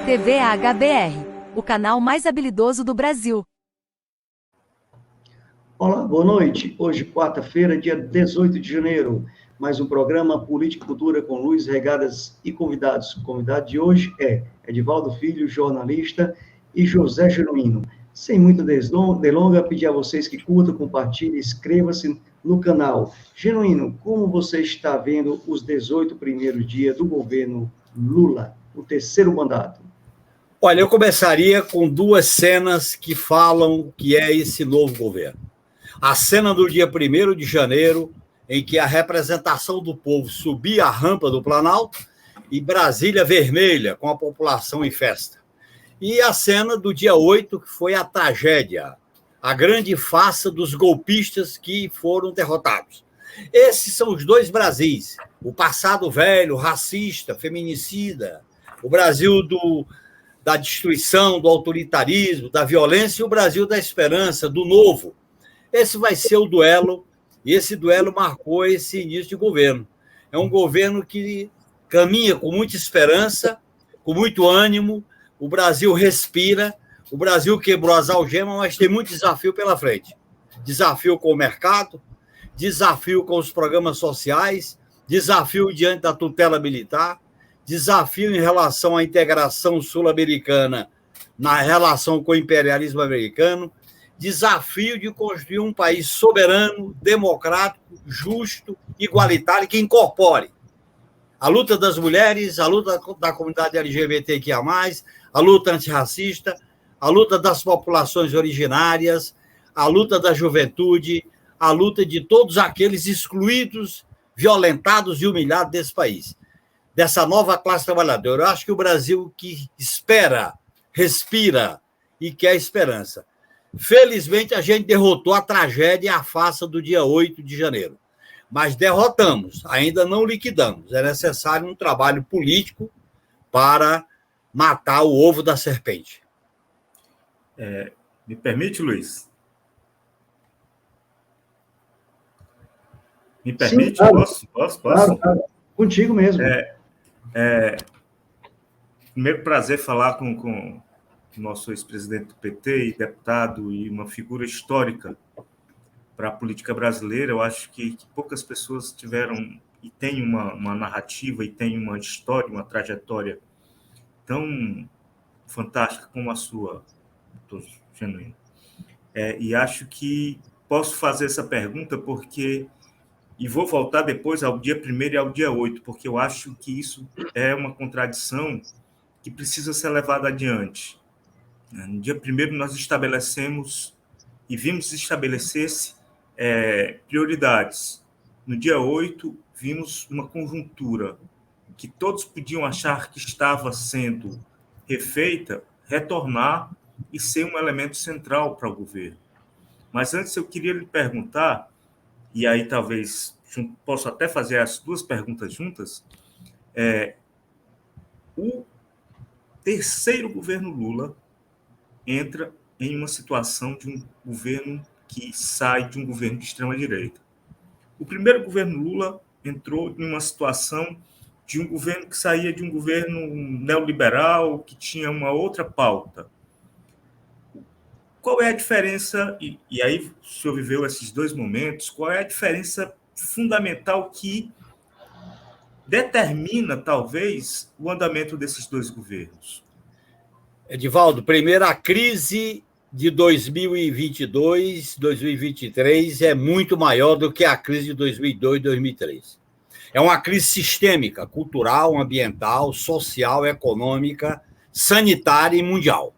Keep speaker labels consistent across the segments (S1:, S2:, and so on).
S1: TV HBR, o canal mais habilidoso do Brasil.
S2: Olá, boa noite. Hoje, quarta-feira, dia 18 de janeiro, mais um programa Política e Cultura com Luz Regadas e convidados. O convidado de hoje é Edivaldo Filho, jornalista, e José Genuíno. Sem muita delonga, pedir a vocês que curtam, compartilhem, inscrevam-se no canal. Genuíno, como você está vendo os 18 primeiros dias do governo Lula, o terceiro mandato?
S3: Olha, eu começaria com duas cenas que falam o que é esse novo governo. A cena do dia 1º de janeiro, em que a representação do povo subia a rampa do Planalto e Brasília vermelha, com a população em festa. E a cena do dia 8, que foi a tragédia, a grande farsa dos golpistas que foram derrotados. Esses são os dois Brasis, o passado velho, racista, feminicida, o Brasil da destruição, do autoritarismo, da violência, e o Brasil da esperança, do novo. Esse vai ser o duelo, e esse duelo marcou esse início de governo. É um governo que caminha com muita esperança, com muito ânimo, o Brasil respira, o Brasil quebrou as algemas, mas tem muito desafio pela frente. Desafio com o mercado, desafio com os programas sociais, desafio diante da tutela militar, desafio em relação à integração sul-americana na relação com o imperialismo americano, desafio de construir um país soberano, democrático, justo, igualitário, que incorpore a luta das mulheres, a luta da comunidade LGBTQIA+, a luta antirracista, a luta das populações originárias, a luta da juventude, a luta de todos aqueles excluídos, violentados e humilhados desse país, dessa nova classe trabalhadora. Eu acho que o Brasil que espera, respira e quer esperança. Felizmente, a gente derrotou a tragédia e a farsa do dia 8 de janeiro. Mas derrotamos, ainda não liquidamos. É necessário um trabalho político para matar o ovo da serpente.
S4: Me permite, Luiz? Me permite? Sim, claro. Posso?
S2: Claro. Contigo mesmo.
S4: Primeiro, prazer falar com o nosso ex-presidente do PT e deputado e uma figura histórica para a política brasileira. Eu acho que poucas pessoas tiveram e têm uma narrativa e têm uma história, uma trajetória tão fantástica como a sua, doutor Genuíno. E acho que posso fazer essa pergunta e vou voltar depois ao dia 1º e ao dia 8, porque eu acho que isso é uma contradição que precisa ser levada adiante. No dia 1º nós estabelecemos e vimos estabelecer-se prioridades. No dia 8 vimos uma conjuntura que todos podiam achar que estava sendo refeita, retornar e ser um elemento central para o governo. Mas antes eu queria lhe perguntar, e aí talvez posso até fazer as duas perguntas juntas, o terceiro governo Lula entra em uma situação de um governo que sai de um governo de extrema-direita. O primeiro governo Lula entrou em uma situação de um governo que saía de um governo neoliberal, que tinha uma outra pauta. Qual é a diferença, e aí o senhor viveu esses dois momentos, qual é a diferença fundamental que determina, talvez, o andamento desses dois governos?
S3: Edivaldo, primeiro, a crise de 2022, 2023 é muito maior do que a crise de 2002 e 2003. É uma crise sistêmica, cultural, ambiental, social, econômica, sanitária e mundial.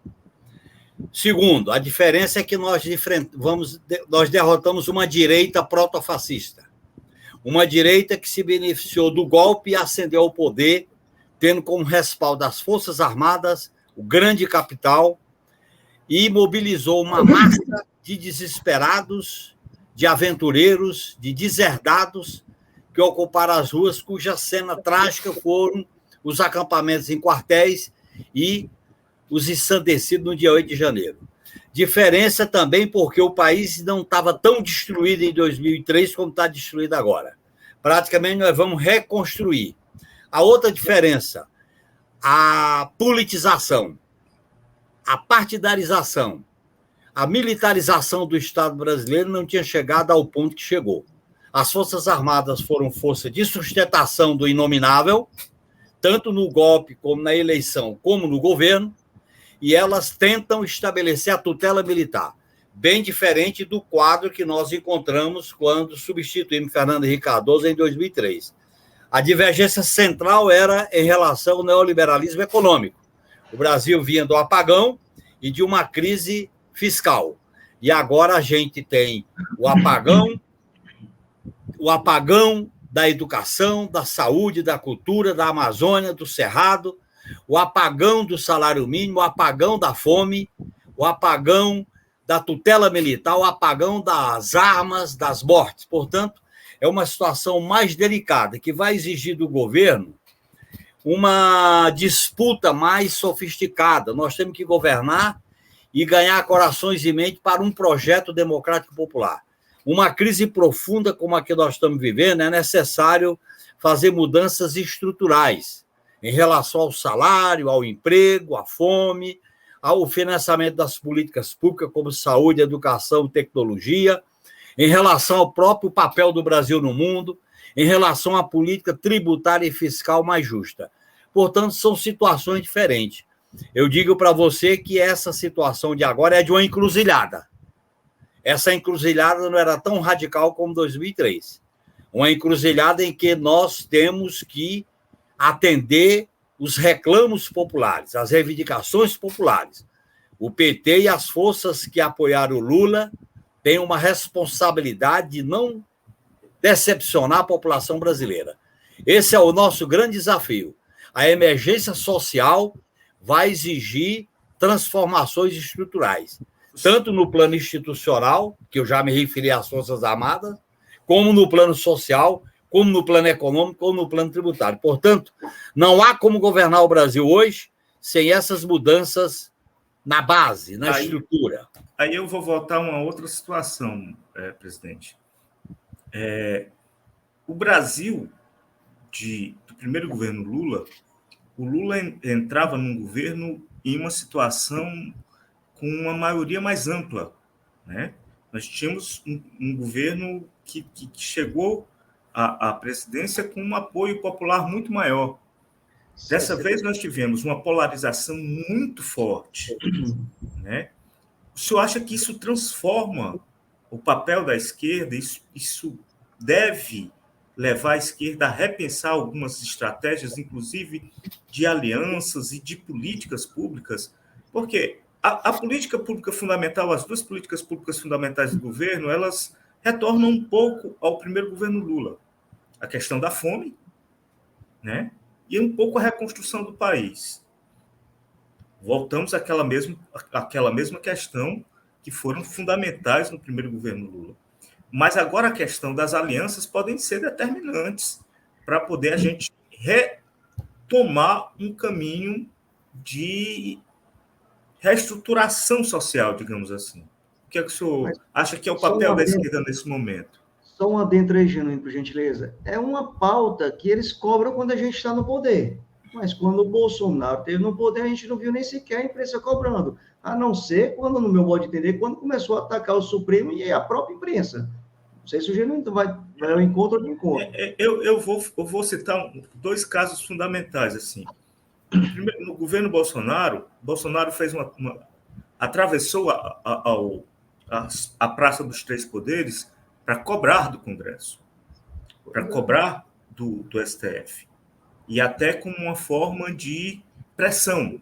S3: Segundo, a diferença é que nós derrotamos uma direita protofascista, uma direita que se beneficiou do golpe e ascendeu ao poder, tendo como respaldo as Forças Armadas, o grande capital, e mobilizou uma massa de desesperados, de aventureiros, de deserdados, que ocuparam as ruas, cuja cena trágica foram os acampamentos em quartéis e os ensandecidos no dia 8 de janeiro. Diferença também porque o país não estava tão destruído em 2003 como está destruído agora. Praticamente nós vamos reconstruir. A outra diferença, a politização, a partidarização, a militarização do Estado brasileiro não tinha chegado ao ponto que chegou. As Forças Armadas foram força de sustentação do inominável, tanto no golpe, como na eleição, como no governo, e elas tentam estabelecer a tutela militar, bem diferente do quadro que nós encontramos quando substituímos Fernando Henrique Cardoso em 2003. A divergência central era em relação ao neoliberalismo econômico. O Brasil vinha do apagão e de uma crise fiscal. E agora a gente tem o apagão da educação, da saúde, da cultura, da Amazônia, do Cerrado, o apagão do salário mínimo, o apagão da fome, o apagão da tutela militar, o apagão das armas, das mortes. Portanto, é uma situação mais delicada, que vai exigir do governo uma disputa mais sofisticada. Nós temos que governar e ganhar corações e mente para um projeto democrático popular. Uma crise profunda como a que nós estamos vivendo, é necessário fazer mudanças estruturais em relação ao salário, ao emprego, à fome, ao financiamento das políticas públicas como saúde, educação, tecnologia, em relação ao próprio papel do Brasil no mundo, em relação à política tributária e fiscal mais justa. Portanto, são situações diferentes. Eu digo para você que essa situação de agora é de uma encruzilhada. Essa encruzilhada não era tão radical como 2003. Uma encruzilhada em que nós temos que atender os reclamos populares, as reivindicações populares. O PT e as forças que apoiaram o Lula têm uma responsabilidade de não decepcionar a população brasileira. Esse é o nosso grande desafio. A emergência social vai exigir transformações estruturais, tanto no plano institucional, que eu já me referi às Forças Armadas, como no plano social, como no plano econômico, como no plano tributário. Portanto, não há como governar o Brasil hoje sem essas mudanças na base, na estrutura.
S4: Aí eu vou voltar a uma outra situação, presidente. O Brasil, do primeiro governo Lula, o Lula entrava num governo em uma situação com uma maioria mais ampla, né? Nós tínhamos um governo que chegou à presidência com um apoio popular muito maior. Dessa vez nós tivemos uma polarização muito forte, né? O senhor acha que isso transforma o papel da esquerda? Isso deve levar a esquerda a repensar algumas estratégias, inclusive de alianças e de políticas públicas? Porque a política pública fundamental, as duas políticas públicas fundamentais do governo, elas retornam um pouco ao primeiro governo Lula. A questão da fome, né? E um pouco a reconstrução do país. Voltamos àquela mesma questão que foram fundamentais no primeiro governo Lula. Mas agora a questão das alianças podem ser determinantes para poder a gente retomar um caminho de reestruturação social, digamos assim. O que é que o senhor acha que é o papel da esquerda nesse momento?
S2: Só um adentro aí, Genuíno, por gentileza. É uma pauta que eles cobram quando a gente está no poder. Mas quando o Bolsonaro esteve no poder, a gente não viu nem sequer a imprensa cobrando. A não ser, quando, no meu modo de entender, quando começou a atacar o Supremo e a própria imprensa. Não sei se o Genuíno vai ao encontro ou não encontro.
S4: Eu vou citar dois casos fundamentais, assim. Primeiro, no governo Bolsonaro fez atravessou a Praça dos Três Poderes para cobrar do Congresso, para cobrar do STF, e até como uma forma de pressão.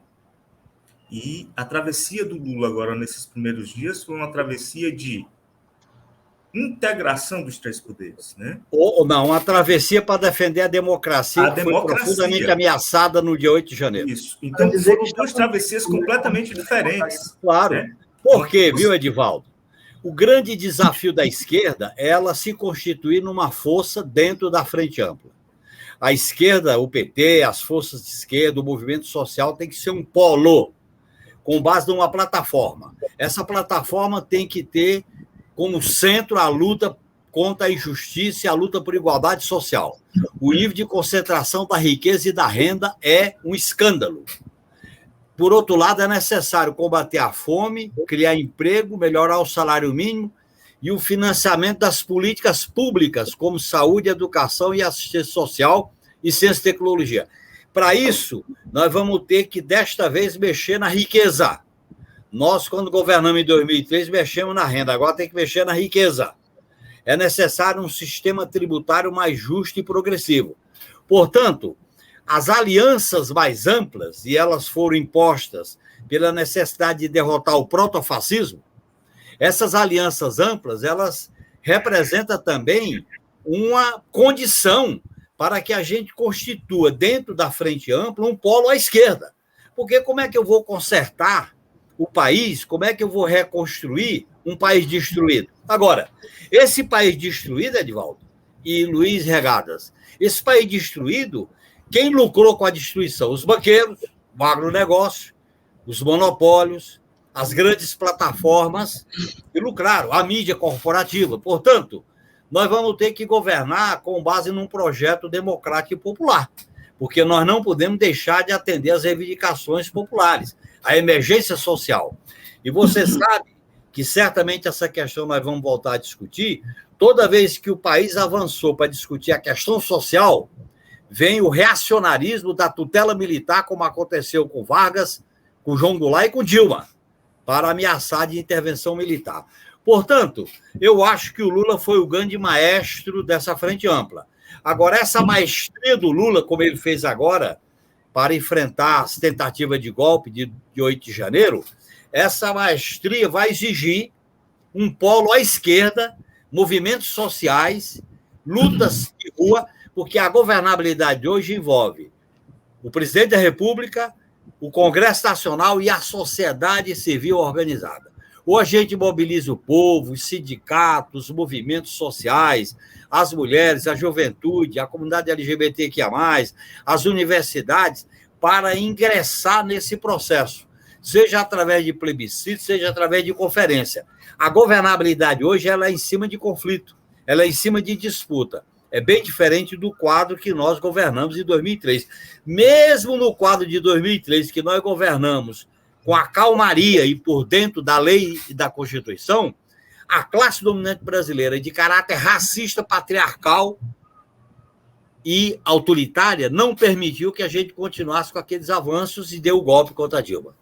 S4: E a travessia do Lula agora, nesses primeiros dias, foi uma travessia de integração dos três poderes, né?
S3: Ou não, uma travessia para defender a democracia, que foi profundamente ameaçada no dia 8 de janeiro.
S4: Isso. Então, foram duas travessias completamente diferentes.
S3: Claro.
S4: Né?
S3: Por quê, viu, Edivaldo? O grande desafio da esquerda é ela se constituir numa força dentro da frente ampla. A esquerda, o PT, as forças de esquerda, o movimento social tem que ser um polo, com base numa plataforma. Essa plataforma tem que ter como centro a luta contra a injustiça e a luta por igualdade social. O nível de concentração da riqueza e da renda é um escândalo. Por outro lado, é necessário combater a fome, criar emprego, melhorar o salário mínimo e o financiamento das políticas públicas, como saúde, educação e assistência social e ciência e tecnologia. Para isso, nós vamos ter que, desta vez, mexer na riqueza. Nós, quando governamos em 2003, mexemos na renda, agora tem que mexer na riqueza. É necessário um sistema tributário mais justo e progressivo. Portanto, as alianças mais amplas, e elas foram impostas pela necessidade de derrotar o protofascismo, essas alianças amplas, elas representam também uma condição para que a gente constitua, dentro da frente ampla, um polo à esquerda. Porque como é que eu vou consertar o país, como é que eu vou reconstruir um país destruído? Agora, esse país destruído, Edivaldo e Luiz Regadas, esse país destruído, quem lucrou com a destruição? Os banqueiros, o agronegócio, os monopólios, as grandes plataformas que lucraram, a mídia corporativa. Portanto, nós vamos ter que governar com base num projeto democrático e popular, porque nós não podemos deixar de atender às reivindicações populares, a emergência social. E você sabe que certamente essa questão nós vamos voltar a discutir. Toda vez que o país avançou para discutir a questão social, vem o reacionarismo da tutela militar, como aconteceu com Vargas, com João Goulart e com Dilma, para ameaçar de intervenção militar. Portanto, eu acho que o Lula foi o grande maestro dessa frente ampla. Agora, essa maestria do Lula, como ele fez agora, para enfrentar as tentativas de golpe de 8 de janeiro, essa maestria vai exigir um polo à esquerda, movimentos sociais, lutas de rua, porque a governabilidade hoje envolve o presidente da República, o Congresso Nacional e a sociedade civil organizada. Ou a gente mobiliza o povo, os sindicatos, os movimentos sociais, as mulheres, a juventude, a comunidade LGBTQIA+, as universidades, para ingressar nesse processo, seja através de plebiscito, seja através de conferência. A governabilidade hoje ela é em cima de conflito, ela é em cima de disputa. É bem diferente do quadro que nós governamos em 2003. Mesmo no quadro de 2003, que nós governamos com a calmaria e por dentro da lei e da Constituição, a classe dominante brasileira de caráter racista, patriarcal e autoritária não permitiu que a gente continuasse com aqueles avanços e deu o golpe contra a Dilma.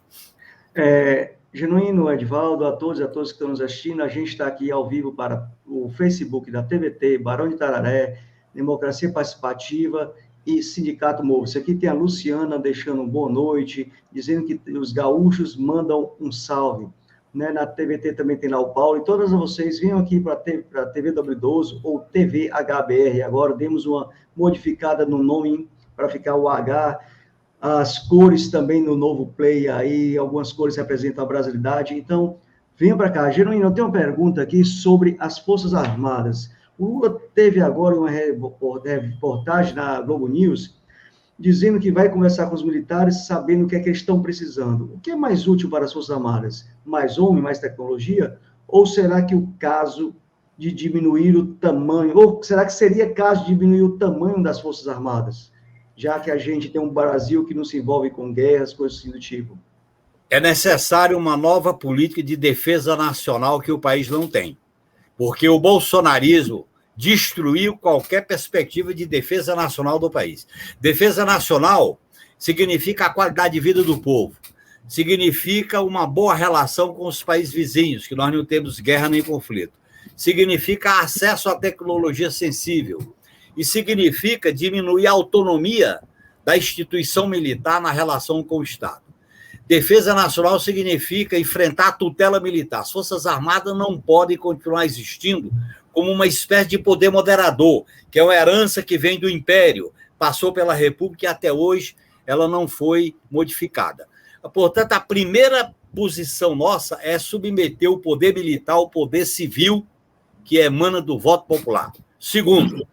S2: Genuíno, Edivaldo, a todos e a todas que estão nos assistindo, a gente está aqui ao vivo para o Facebook da TVT, Barão de Tararé, Democracia Participativa e Sindicato Movo. Isso aqui tem a Luciana deixando um boa noite, dizendo que os gaúchos mandam um salve. Né? Na TVT também tem lá o Paulo, e todas vocês venham aqui para a TV W12 ou TV HBR. Agora demos uma modificada no nome para ficar o H. As cores também no novo Play, aí algumas cores representam a brasilidade. Então, venha para cá. Genuíno, eu tenho uma pergunta aqui sobre as Forças Armadas. O Lula teve agora uma reportagem na Globo News dizendo que vai conversar com os militares sabendo o que é que eles estão precisando. O que é mais útil para as Forças Armadas? Mais homem, mais tecnologia? Ou será que o caso de diminuir o tamanho, ou será que seria caso de diminuir o tamanho das Forças Armadas? Já que a gente tem um Brasil que não se envolve com guerras, coisas assim do tipo.
S3: É necessário uma nova política de defesa nacional que o país não tem. Porque o bolsonarismo destruiu qualquer perspectiva de defesa nacional do país. Defesa nacional significa a qualidade de vida do povo, significa uma boa relação com os países vizinhos, que nós não temos guerra nem conflito, significa acesso à tecnologia sensível, e significa diminuir a autonomia da instituição militar na relação com o Estado. Defesa nacional significa enfrentar a tutela militar. As Forças Armadas não podem continuar existindo como uma espécie de poder moderador, que é uma herança que vem do Império, passou pela República e até hoje ela não foi modificada. Portanto, a primeira posição nossa é submeter o poder militar ao poder civil que emana do voto popular. Segundo,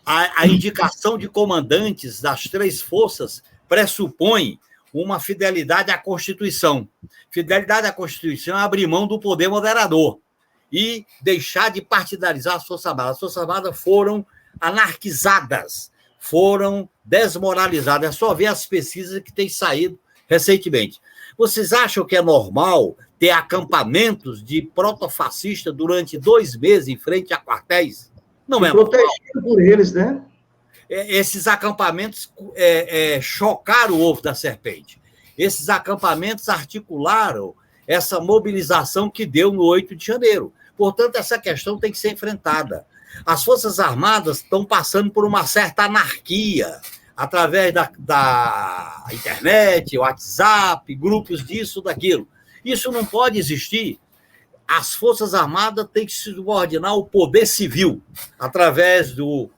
S3: a indicação de comandantes das 3 forças pressupõe uma fidelidade à Constituição. Fidelidade à Constituição é abrir mão do poder moderador. e deixar de partidarizar as Forças Armadas. As Forças Armadas foram anarquizadas, foram desmoralizadas. É só ver as pesquisas que têm saído recentemente. Vocês acham que é normal ter acampamentos de protofascistas durante 2 meses em frente a quartéis? Não é normal.
S2: Protegido por eles, né?
S3: Esses acampamentos chocaram o ovo da serpente. Esses acampamentos articularam essa mobilização que deu no 8 de janeiro. Portanto, essa questão tem que ser enfrentada. As Forças Armadas estão passando por uma certa anarquia, através da internet, WhatsApp, grupos disso, daquilo. Isso não pode existir. As Forças Armadas têm que se subordinar ao poder civil, através do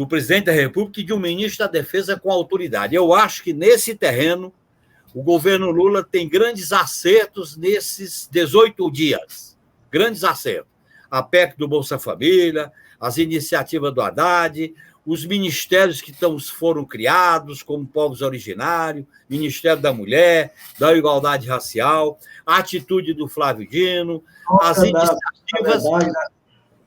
S3: presidente da República e de um ministro da Defesa com autoridade. Eu acho que, nesse terreno, o governo Lula tem grandes acertos nesses 18 dias. Grandes acertos. A PEC do Bolsa Família, as iniciativas do Haddad, os ministérios que foram criados, como povos originários, Ministério da Mulher, da Igualdade Racial, a atitude do Flávio Dino, as iniciativas...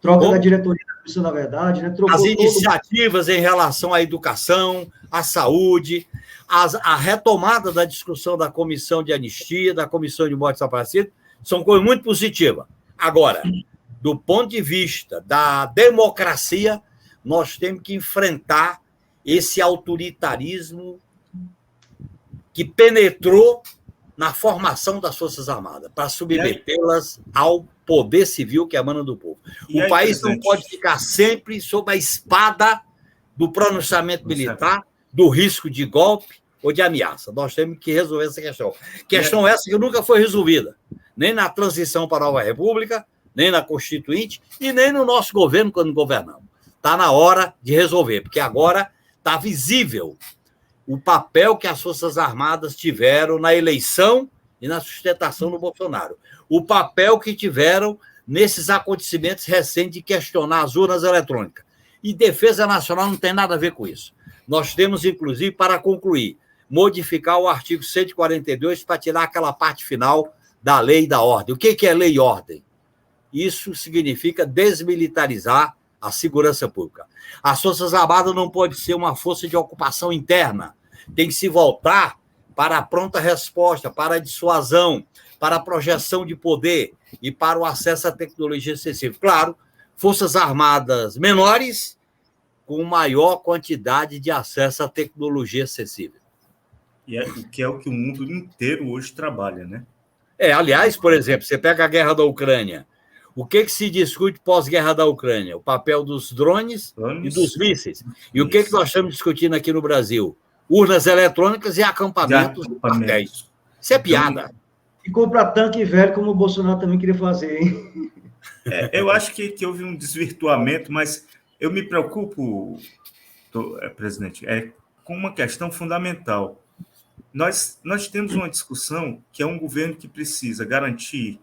S2: Troca da diretoria da Comissão da Verdade, né?
S3: As iniciativas em relação à educação, à saúde, a retomada da discussão da Comissão de Anistia, da Comissão de Mortes Desaparecidas, são coisas muito positivas. Agora, do ponto de vista da democracia, nós temos que enfrentar esse autoritarismo que penetrou na formação das Forças Armadas, para submetê-las ao poder civil que emana do povo. O país não pode ficar sempre sob a espada do pronunciamento militar, do risco de golpe ou de ameaça. Nós temos que resolver essa questão. Questão essa que nunca foi resolvida, nem na transição para a nova república, nem na Constituinte e nem no nosso governo quando governamos. Está na hora de resolver, porque agora está visível o papel que as Forças Armadas tiveram na eleição e na sustentação do Bolsonaro. O papel que tiveram nesses acontecimentos recentes de questionar as urnas eletrônicas. E Defesa Nacional não tem nada a ver com isso. Nós temos, inclusive, para concluir, modificar o artigo 142 para tirar aquela parte final da lei e da ordem. O que é lei e ordem? Isso significa desmilitarizar a segurança pública. As Forças Armadas não pode ser uma força de ocupação interna. Tem que se voltar para a pronta resposta, para a dissuasão, para a projeção de poder e para o acesso à tecnologia acessível. Claro, Forças Armadas menores com maior quantidade de acesso à tecnologia acessível.
S4: Que é o que o mundo inteiro hoje trabalha, né?
S3: Aliás, por exemplo, você pega a guerra da Ucrânia. O que se discute pós-guerra da Ucrânia? O papel dos drones e dos mísseis. E o que nós estamos discutindo aqui no Brasil? Urnas eletrônicas e acampamentos de quartéis. Isso é piada.
S2: E comprar tanque velho, como o Bolsonaro também queria fazer, hein?
S4: Eu acho que houve um desvirtuamento, mas eu me preocupo, presidente, com uma questão fundamental. Nós temos uma discussão que é um governo que precisa garantir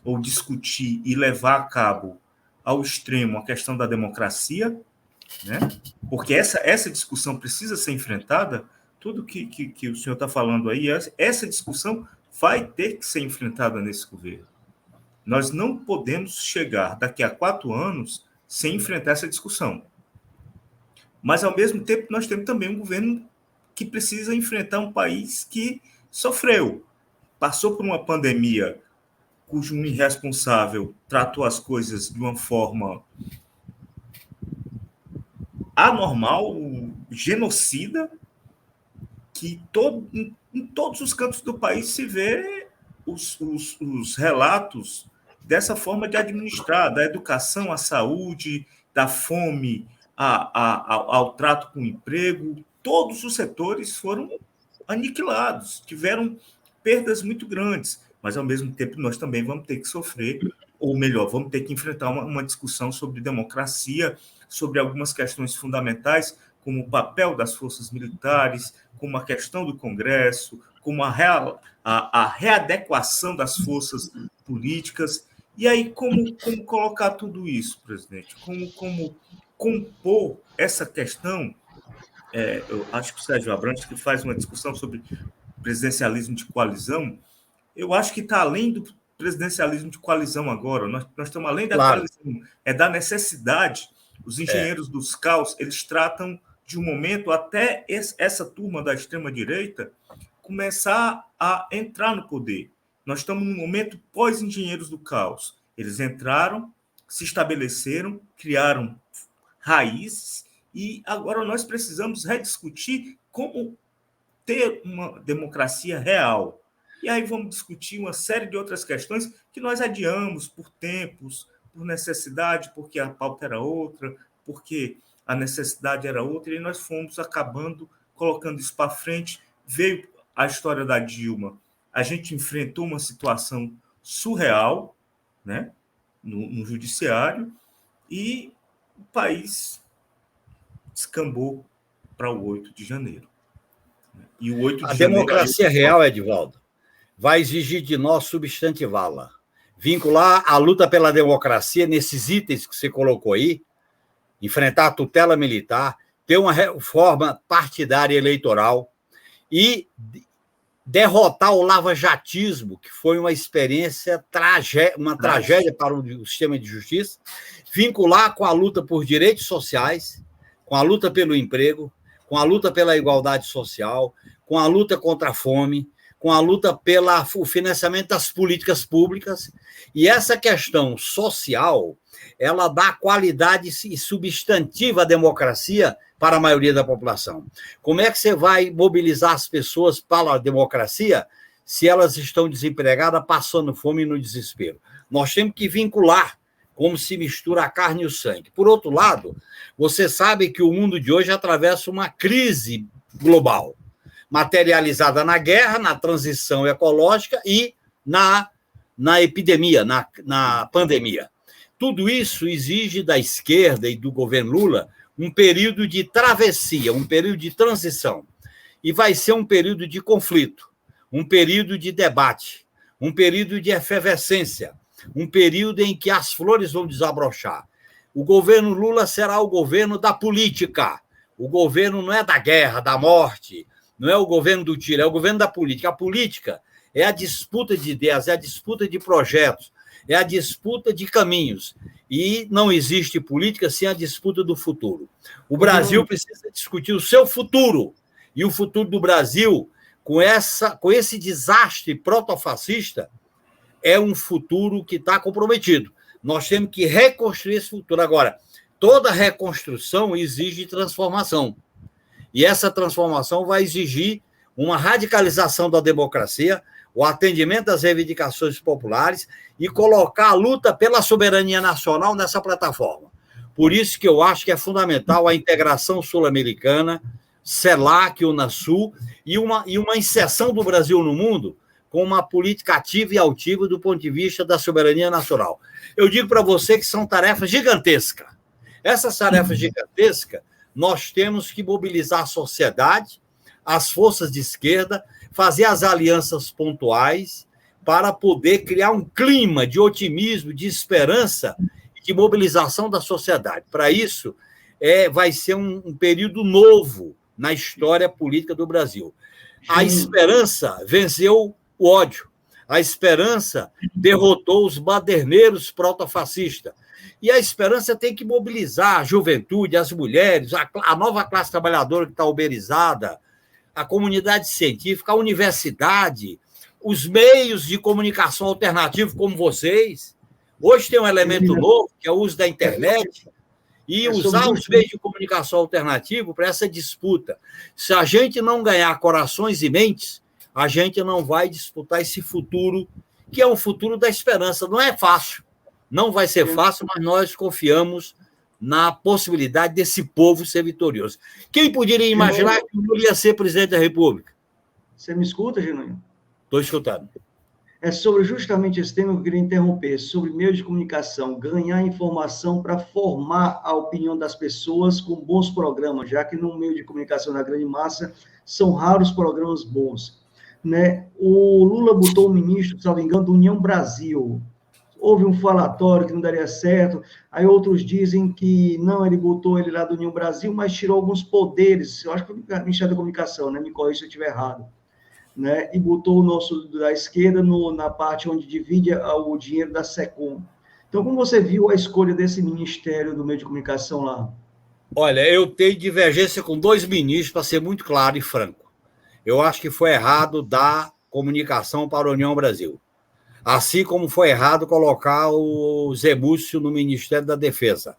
S4: ou discutir e levar a cabo ao extremo a questão da democracia, né? Porque essa discussão precisa ser enfrentada. Tudo que o senhor está falando aí, essa discussão vai ter que ser enfrentada nesse governo. Nós não podemos chegar daqui a 4 anos sem enfrentar essa discussão. Mas, ao mesmo tempo, nós temos também um governo que precisa enfrentar um país que sofreu, passou por uma pandemia cujo um irresponsável tratou as coisas de uma forma anormal, genocida, que em todos os cantos do país se vê os relatos dessa forma de administrar, da educação à saúde, da fome ao trato com o emprego. Todos os setores foram aniquilados, tiveram perdas muito grandes, mas, ao mesmo tempo, nós também vamos ter que sofrer, ou melhor, vamos ter que enfrentar uma discussão sobre democracia, sobre algumas questões fundamentais, como o papel das forças militares, como a questão do Congresso, como a readequação das forças políticas. E aí, como colocar tudo isso, presidente? Como compor essa questão? Eu acho que o Sérgio Abrantes, que faz uma discussão sobre presidencialismo de coalizão, eu acho que está além presidencialismo de coalizão agora. Nós estamos além da
S3: Claro.
S4: coalizão, é da necessidade. Os engenheiros dos caos, eles tratam de um momento até essa turma da extrema-direita começar a entrar no poder. Nós estamos num momento pós-engenheiros do caos. Eles entraram, se estabeleceram, criaram raízes e agora nós precisamos rediscutir como ter uma democracia real. E aí vamos discutir uma série de outras questões que nós adiamos por tempos, por necessidade, porque a pauta era outra, porque a necessidade era outra, e nós fomos acabando colocando isso para frente. Veio a história da Dilma, a gente enfrentou uma situação surreal, né, no judiciário, e o país descambou para o 8 de janeiro. E o 8 de
S3: A
S4: janeiro,
S3: democracia real, Edivaldo, vai exigir de nós substantivá-la. Vincular a luta pela democracia nesses itens que você colocou aí, enfrentar a tutela militar, ter uma reforma partidária eleitoral e derrotar o lavajatismo, que foi uma experiência, uma tragédia para o sistema de justiça, vincular com a luta por direitos sociais, com a luta pelo emprego, com a luta pela igualdade social, com a luta contra a fome, com a luta pelo financiamento das políticas públicas. E essa questão social, ela dá qualidade substantiva à democracia para a maioria da população. Como é que você vai mobilizar as pessoas para a democracia se elas estão desempregadas, passando fome e no desespero? Nós temos que vincular como se mistura a carne e o sangue. Por outro lado, você sabe que o mundo de hoje atravessa uma crise global, materializada na guerra, na transição ecológica e na epidemia, na pandemia. Tudo isso exige da esquerda e do governo Lula um período de travessia, um período de transição. E vai ser um período de conflito, um período de debate, um período de efervescência, um período em que as flores vão desabrochar. O governo Lula será o governo da política. O governo não é da guerra, da morte, não é o governo do tiro, é o governo da política. A política é a disputa de ideias, é a disputa de projetos, é a disputa de caminhos. E não existe política sem a disputa do futuro. O Brasil precisa discutir o seu futuro. E o futuro do Brasil, com esse desastre protofascista, é um futuro que está comprometido. Nós temos que reconstruir esse futuro. Agora, toda reconstrução exige transformação. E essa transformação vai exigir uma radicalização da democracia, o atendimento às reivindicações populares e colocar a luta pela soberania nacional nessa plataforma. Por isso que eu acho que é fundamental a integração sul-americana, CELAC, Unasul, e uma inserção do Brasil no mundo com uma política ativa e altiva do ponto de vista da soberania nacional. Eu digo para você que são tarefas gigantescas. Essas tarefas gigantescas, nós temos que mobilizar a sociedade, as forças de esquerda, fazer as alianças pontuais para poder criar um clima de otimismo, de esperança e de mobilização da sociedade. Para isso, vai ser um período novo na história política do Brasil. A esperança venceu o ódio. A esperança derrotou os baderneiros protofascistas. E a esperança tem que mobilizar a juventude, as mulheres, a nova classe trabalhadora que está uberizada, a comunidade científica, a universidade, os meios de comunicação alternativos como vocês. Hoje tem um elemento novo, que é o uso da internet, e usar os meios de comunicação alternativo para essa disputa. Se a gente não ganhar corações e mentes, a gente não vai disputar esse futuro, que é um futuro da esperança. Não é fácil, não vai ser fácil, mas nós confiamos na possibilidade desse povo ser vitorioso. Quem poderia imaginar que o Lula ia ser presidente da República?
S2: Você me escuta, Genuíno?
S3: Estou escutando.
S2: É sobre justamente esse tema que eu queria interromper, sobre meios de comunicação, ganhar informação para formar a opinião das pessoas com bons programas, já que no meio de comunicação da grande massa são raros programas bons. Né? O Lula botou o ministro, se não me engano, do União Brasil. Houve um falatório que não daria certo, aí outros dizem que não, ele botou ele lá do União Brasil, mas tirou alguns poderes, eu acho que foi o Ministério da Comunicação, né? Me corrija se eu estiver errado. né, e botou o nosso da esquerda na parte onde divide o dinheiro da SECOM. Então, como você viu a escolha desse ministério do meio de comunicação lá?
S3: Olha, eu tenho divergência com dois ministros, para ser muito claro e franco. Eu acho que foi errado dar comunicação para a União Brasil. Assim como foi errado colocar o Zé Múcio no Ministério da Defesa.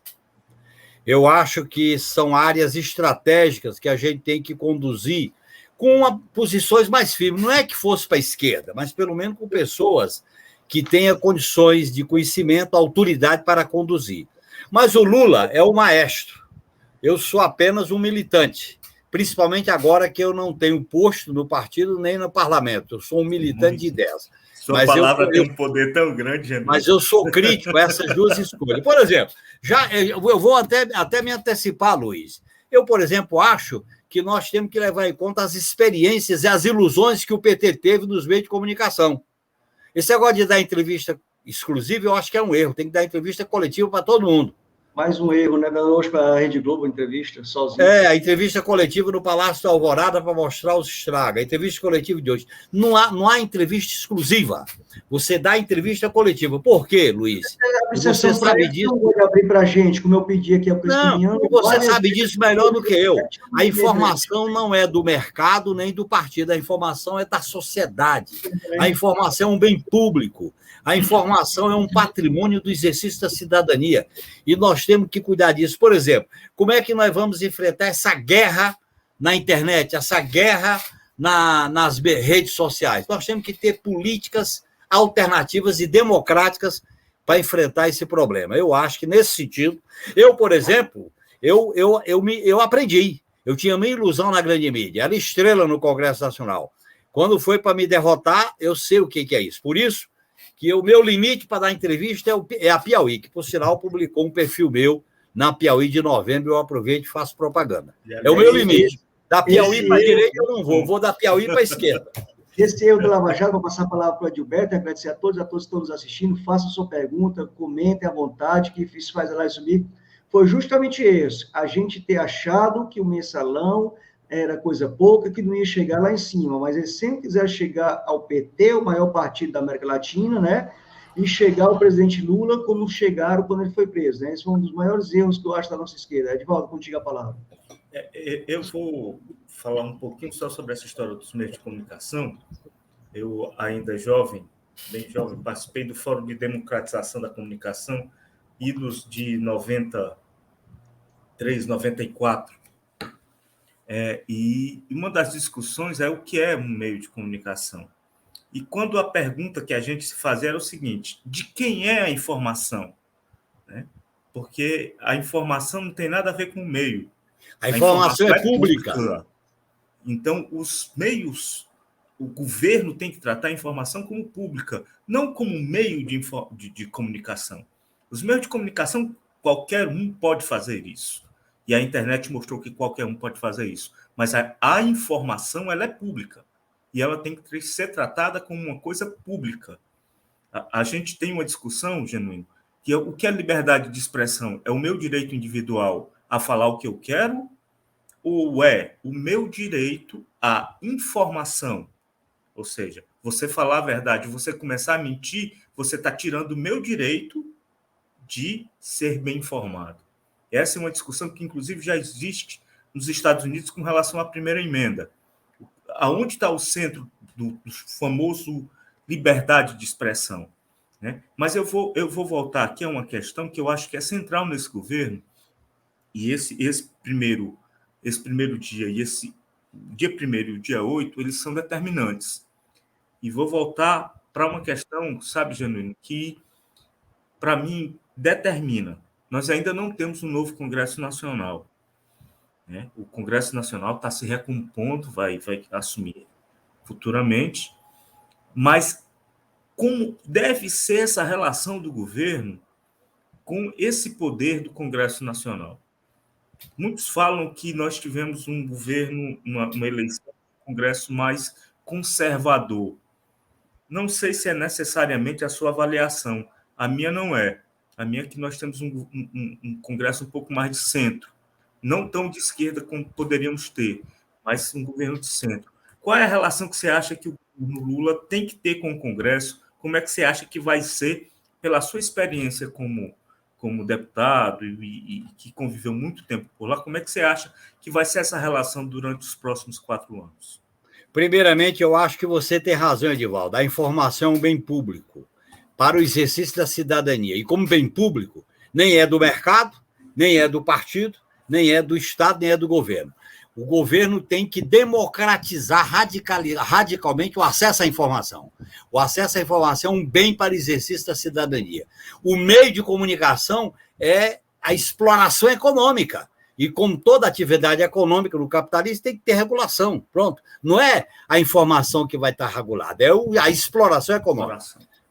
S3: Eu acho que são áreas estratégicas que a gente tem que conduzir com posições mais firmes. Não é que fosse para a esquerda, mas pelo menos com pessoas que tenham condições de conhecimento, autoridade para conduzir. Mas o Lula é o maestro. Eu sou apenas um militante, principalmente agora que eu não tenho posto no partido nem no parlamento. Eu sou um militante de ideias.
S4: Sua palavra tem um poder tão grande, Genuíno.
S3: Mas eu sou crítico a essas duas escolhas. Por exemplo, eu vou até me antecipar, Luiz. Eu, por exemplo, acho que nós temos que levar em conta as experiências e as ilusões que o PT teve nos meios de comunicação. Esse negócio de dar entrevista exclusiva, eu acho que é um erro. Tem que dar entrevista coletiva para todo mundo.
S2: Mais um erro, né? Hoje para a Rede Globo, entrevista sozinho.
S3: A entrevista coletiva no Palácio da Alvorada para mostrar os estragos. A entrevista coletiva de hoje. Não há entrevista exclusiva. Você dá entrevista coletiva. Por quê, Luiz?
S2: Você sabe disso. Não vou abrir para a gente, como eu pedi aqui a
S3: Não, você sabe disso melhor do que eu. A informação não é do mercado nem do partido. A informação é da sociedade. A informação é um bem público. A informação é um patrimônio do exercício da cidadania. E nós temos que cuidar disso. Por exemplo, como é que nós vamos enfrentar essa guerra na internet, essa guerra nas redes sociais? Nós temos que ter políticas alternativas e democráticas para enfrentar esse problema. Eu acho que, nesse sentido, por exemplo, eu aprendi. Eu tinha minha ilusão na grande mídia. Era estrela no Congresso Nacional. Quando foi para me derrotar, eu sei o que é isso. Por isso, que o meu limite para dar entrevista é a Piauí, que, por sinal, publicou um perfil meu na Piauí de novembro, eu aproveito e faço propaganda. É o meu limite. Da Piauí para a direita eu não vou da Piauí para a esquerda.
S2: Esse erro do Lava Jato, vou passar a palavra para o Adilberto, agradecer a todos que estão nos assistindo, façam sua pergunta, comentem à vontade, que isso faz a live subir. Foi justamente isso, a gente ter achado que o mensalão era coisa pouca, que não ia chegar lá em cima, mas eles sempre quiseram chegar ao PT, o maior partido da América Latina, né? E chegar ao presidente Lula como chegaram quando ele foi preso, né? Esse foi um dos maiores erros que eu acho da nossa esquerda. Edivaldo, contigo a palavra.
S4: Eu vou falar um pouquinho só sobre essa história dos meios de comunicação. Eu, ainda jovem, bem jovem, participei do Fórum de Democratização da Comunicação, idos de 93, 94. E uma das discussões é o que é um meio de comunicação. E quando a pergunta que a gente se fazia era o seguinte: de quem é a informação? Né? Porque a informação não tem nada a ver com o meio.
S3: A informação é pública.
S4: Então, os meios, o governo tem que tratar a informação como pública, não como meio de comunicação. Os meios de comunicação, qualquer um pode fazer isso. E a internet mostrou que qualquer um pode fazer isso. Mas a informação, ela é pública. E ela tem que ser tratada como uma coisa pública. A gente tem uma discussão, Genuíno, que o que é liberdade de expressão? É o meu direito individual a falar o que eu quero? Ou é o meu direito à informação? Ou seja, você falar a verdade, você começar a mentir, você está tirando o meu direito de ser bem informado. Essa é uma discussão que, inclusive, já existe nos Estados Unidos com relação à primeira emenda. Aonde está o centro do famoso liberdade de expressão? Né? Mas eu vou voltar aqui a uma questão que eu acho que é central nesse governo, e esse primeiro dia, e esse dia 1º e o dia 8, eles são determinantes. E vou voltar para uma questão, sabe, Genuíno, que, para mim, determina. Nós ainda não temos um novo Congresso Nacional. Né? O Congresso Nacional está se recompondo, vai assumir futuramente, mas como deve ser essa relação do governo com esse poder do Congresso Nacional? Muitos falam que nós tivemos um governo, uma eleição, um Congresso mais conservador. Não sei se é necessariamente a sua avaliação. A minha não é. A minha é que nós temos um Congresso um pouco mais de centro. Não tão de esquerda como poderíamos ter, mas um governo de centro. qual é a relação que você acha que o Lula tem que ter com o Congresso? Como é que você acha que vai ser, pela sua experiência como deputado e que conviveu muito tempo por lá, como é que você acha que vai ser essa relação durante os próximos 4 anos?
S3: Primeiramente, eu acho que você tem razão, Edivaldo. A informação é um bem público para o exercício da cidadania. E como bem público, nem é do mercado, nem é do partido, nem é do Estado, nem é do governo. O governo tem que democratizar radicalmente o acesso à informação. O acesso à informação é um bem para o exercício da cidadania. O meio de comunicação é a exploração econômica. E como toda atividade econômica no capitalismo tem que ter regulação. Pronto. Não é a informação que vai estar regulada, é a exploração econômica.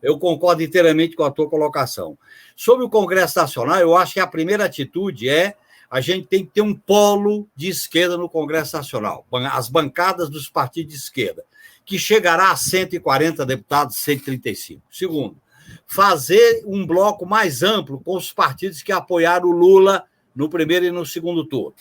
S3: Eu concordo inteiramente com a tua colocação. Sobre o Congresso Nacional, eu acho que a primeira atitude é a gente tem que ter um polo de esquerda no Congresso Nacional, as bancadas dos partidos de esquerda, que chegará a 140 deputados, 135. Segundo, fazer um bloco mais amplo com os partidos que apoiaram o Lula no primeiro e no segundo turno.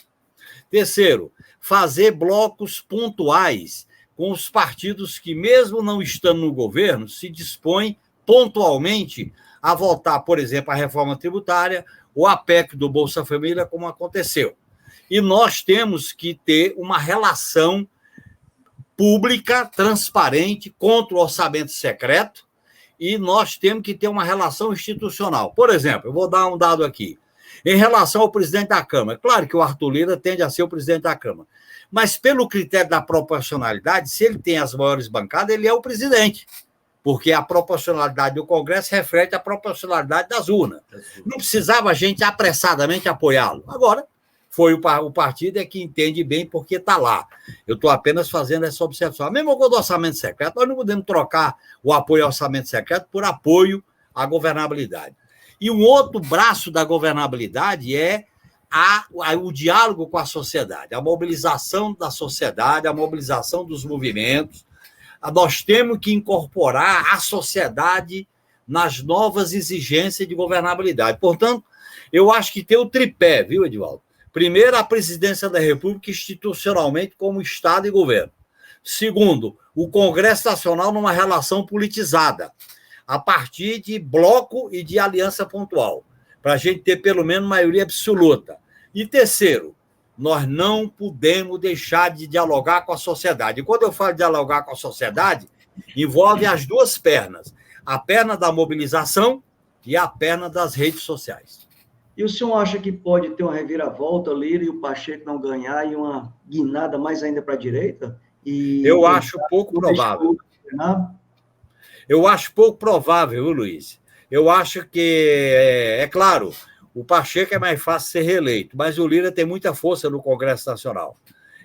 S3: Terceiro, fazer blocos pontuais com os partidos que, mesmo não estando no governo, se dispõem pontualmente a votar, por exemplo, a reforma tributária ou a PEC do Bolsa Família, como aconteceu. E nós temos que ter uma relação pública, transparente, contra o orçamento secreto, e nós temos que ter uma relação institucional. Por exemplo, eu vou dar um dado aqui. Em relação ao presidente da Câmara, claro que o Arthur Lira tende a ser o presidente da Câmara, mas pelo critério da proporcionalidade, se ele tem as maiores bancadas, ele é o presidente, porque a proporcionalidade do Congresso reflete a proporcionalidade das urnas. Não precisava a gente apressadamente apoiá-lo. Agora, foi o partido que entende bem porque está lá. Eu estou apenas fazendo essa observação. A mesma coisa do orçamento secreto, nós não podemos trocar o apoio ao orçamento secreto por apoio à governabilidade. E um outro braço da governabilidade é o diálogo com a sociedade, a mobilização da sociedade, a mobilização dos movimentos. Nós temos que incorporar a sociedade nas novas exigências de governabilidade. Portanto, eu acho que tem o tripé, viu, Edivaldo? Primeiro, a presidência da República institucionalmente como Estado e governo. Segundo, o Congresso Nacional numa relação politizada, a partir de bloco e de aliança pontual, para a gente ter pelo menos maioria absoluta. E terceiro, nós não podemos deixar de dialogar com a sociedade. E quando eu falo de dialogar com a sociedade, envolve as duas pernas, a perna da mobilização e a perna das redes sociais.
S2: E o senhor acha que pode ter uma reviravolta, Lira e o Pacheco não ganhar e uma guinada mais ainda para a direita?
S3: Eu acho pouco provável. Eu acho pouco provável, viu, Luiz? Eu acho que, é claro, o Pacheco é mais fácil ser reeleito, mas o Lira tem muita força no Congresso Nacional.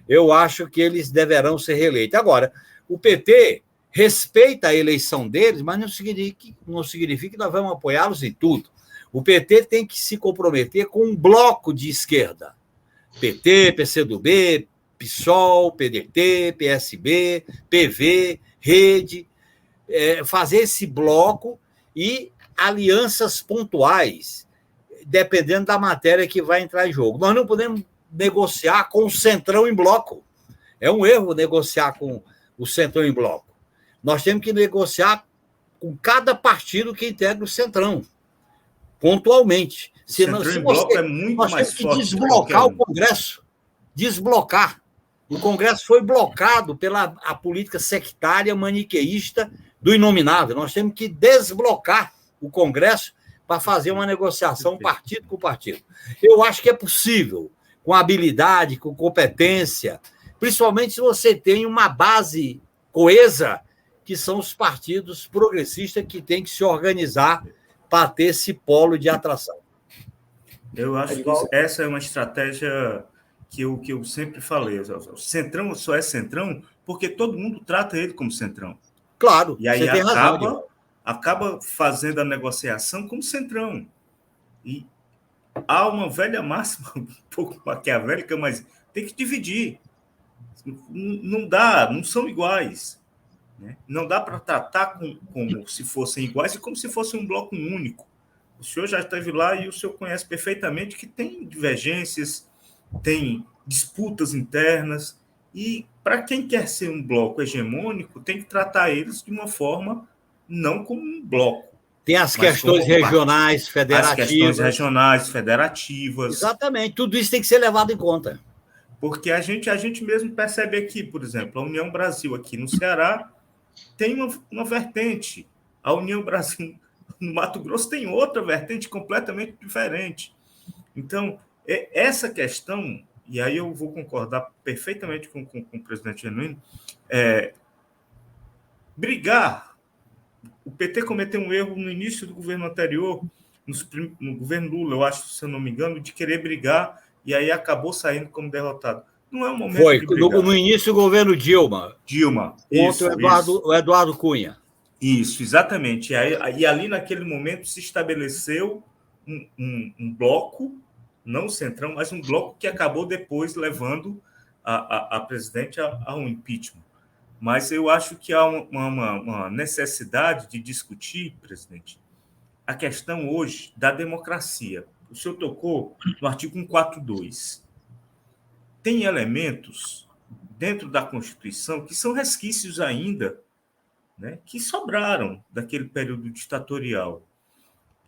S3: Eu acho que eles deverão ser reeleitos. Agora, o PT respeita a eleição deles, mas não significa que nós vamos apoiá-los em tudo. O PT tem que se comprometer com um bloco de esquerda. PT, PCdoB, PSOL, PDT, PSB, PV, Rede, fazer esse bloco e alianças pontuais, dependendo da matéria que vai entrar em jogo. Nós não podemos negociar com o Centrão em bloco. É um erro negociar com o Centrão em bloco. Nós temos que negociar com cada partido que integra o Centrão, pontualmente.
S4: Senão, se você, é muito
S2: nós
S4: mais
S2: temos que desblocar o Congresso. Desblocar. O Congresso foi blocado pela política sectária maniqueísta do inominável. Nós temos que desblocar o Congresso para fazer uma negociação partido com partido. Eu acho que é possível, com habilidade, com competência, principalmente se você tem uma base coesa, que são os partidos progressistas que têm que se organizar para ter esse polo de atração.
S4: Eu acho que essa é uma estratégia que eu sempre falei. O Centrão só é Centrão porque todo mundo trata ele como Centrão.
S3: Claro,
S4: e aí acaba fazendo a negociação como Centrão. E há uma velha máxima, um pouco maquiavélica, mas tem que dividir. Não dá, não são iguais. Né? Não dá para tratar como se fossem iguais e como se fosse um bloco único. O senhor já esteve lá e o senhor conhece perfeitamente que tem divergências, tem disputas internas, E para quem quer ser um bloco hegemônico, tem que tratar eles de uma forma não como um bloco.
S3: Tem as questões regionais, federativas.
S4: As questões regionais, federativas.
S3: Exatamente, tudo isso tem que ser levado em conta.
S4: Porque a gente mesmo percebe aqui, por exemplo, a União Brasil aqui no Ceará tem uma vertente. A União Brasil no Mato Grosso tem outra vertente completamente diferente. Então, essa questão, e aí eu vou concordar perfeitamente com o presidente Genuíno, brigar. O PT cometeu um erro no início do governo anterior, no governo Lula, eu acho, se eu não me engano, de querer brigar e aí acabou saindo como derrotado. Não é o momento de brigar.
S3: No início do governo Dilma.
S4: Contra
S3: o Eduardo Cunha.
S4: Isso, exatamente. E ali, naquele momento, se estabeleceu um bloco, não centrão, mas um bloco que acabou depois levando a presidente ao impeachment. Mas eu acho que há uma necessidade de discutir, presidente, a questão hoje da democracia. O senhor tocou no artigo 142. Tem elementos dentro da Constituição que são resquícios ainda, né, que sobraram daquele período ditatorial.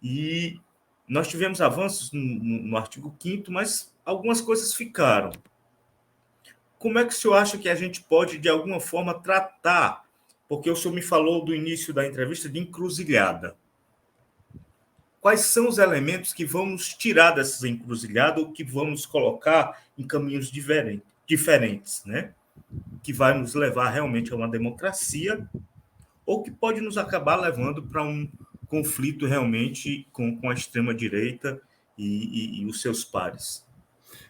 S4: E nós tivemos avanços no artigo 5º, mas algumas coisas ficaram. Como é que o senhor acha que a gente pode, de alguma forma, tratar? Porque o senhor me falou do início da entrevista de encruzilhada. Quais são os elementos que vamos tirar dessas encruzilhadas ou que vamos colocar em caminhos diferentes, né? Que vai nos levar realmente a uma democracia ou que pode nos acabar levando para um conflito realmente com a extrema-direita e os seus pares?